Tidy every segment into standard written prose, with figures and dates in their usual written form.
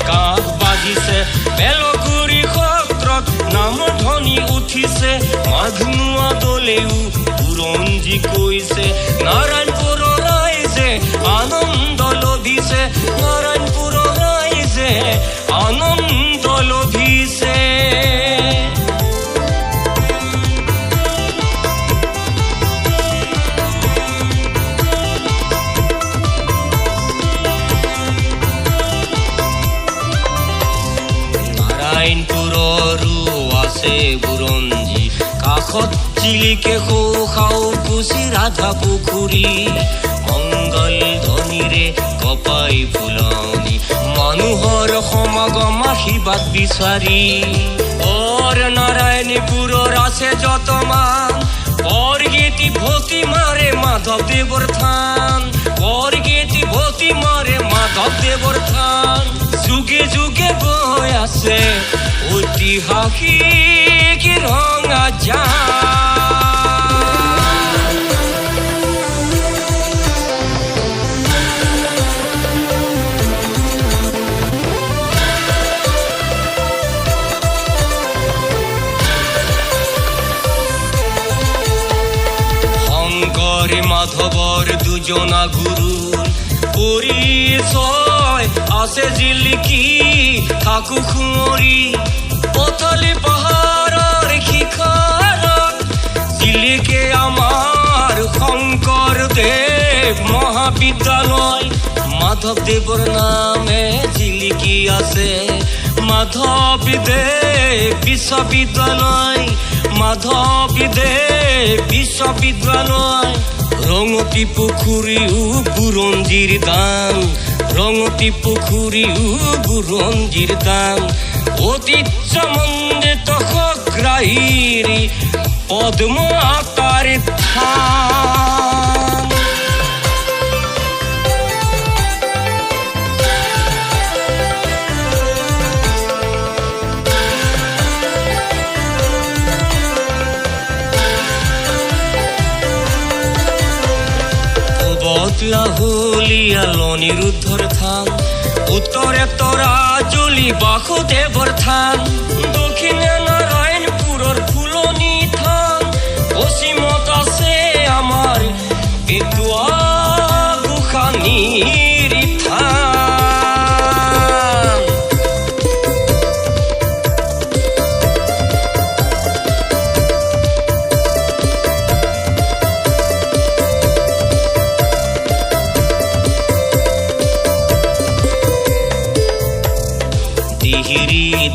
কাক বাজিছে বেলগুৰি সত্ৰত নাম ধ্বনি উঠিছে মাঘনোৱা দলেও বুৰঞ্জী কৈছে নাৰায়ণপুৰৰ ৰাইজে আনন্দ লভিছে নাৰায়ণপুৰৰ ৰাইজে আনন্দ লভিছে নাৰায়ণপুৰৰো আছে বুৰঞ্জী কাষত চিলিকে সৌখাও কুচি ৰাধা পুখুৰী মংগল ধ্বনিৰে কপাই ফুলনি মানুহৰ সমাগম আশীৰ্বাদ বিচাৰি নাৰায়ণপুৰৰ আছে যতমান বৰগীতি ভতি মাৰে মাধৱদেৱৰ থান বৰগীতি ভতি মাৰে মাধৱদেৱৰ থান যুগে যুগে বৈ আছে ঐতিহাসিক ৰঙা মাধৱৰ দুজনা গুৰুৰ পৰিচয় আছে জিলিকি থাকো খুঁৱৰি পথালি পাহাৰৰ শিখৰত জিলিকে আমাৰ শংকৰদেৱ মহাবিদ্যালয় মাধৱদেৱৰ নামে জিলিকি আছে মাধৱদেৱ বিশ্ববিদ্যালয় মাধৱদেৱ বিশ্ববিদ্যালয় ৰঙতি পুখুৰীও বুৰঞ্জীৰ দান ৰঙতি পুখুৰীও বুৰঞ্জীৰ দান ঐতিহ্যমণ্ডিত সগ্ৰাহীৰ পদ্ম আকাৰ থান লাহুলিয়া অনিৰুদ্ধৰ থান উত্তৰে তৰাজুলি বাসুদেৱৰ থান দক্ষিণে নাৰায়ণপুৰৰ ফুলনি থান পশ্চিমত আছে আমাৰ পেটুৱা গোসানীৰ থান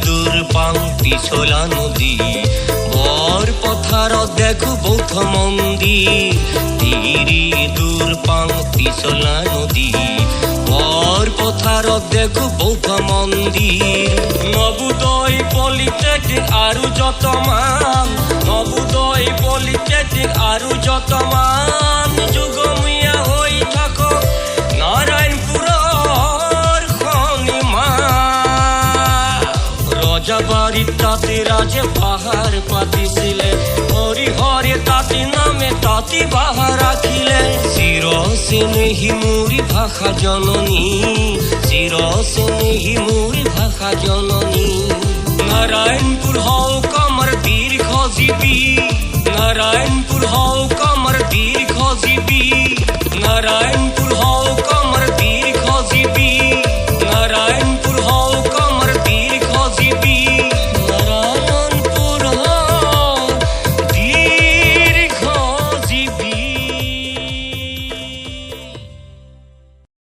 দুৰ্পাং পিছলা নদী বৰ পথাৰত দেখো বৌদ্ধ মন্দিৰ তিৰি দুৰ্পাং পিছলা নদী বৰ পথাৰত দেখো বৌদ্ধ মন্দিৰ নবোদয় পলিটেকনিক আৰু যতমান নবোদয় পলিটেকনিক আৰু যতমান যুগমীয়া হৈ থাকক নাৰায়ণপুৰৰ ৰজাবাৰীত তাতে ৰাজে পাহাৰ পাতিছিলে হৰিহৰে তাতে নামে তাতে বাহাৰ ৰাখিলে চিৰ চেনেহী মোৰি ভাষা জননী চিৰ চেনেহী মোৰি ভাষা জননী নাৰায়ণপুৰ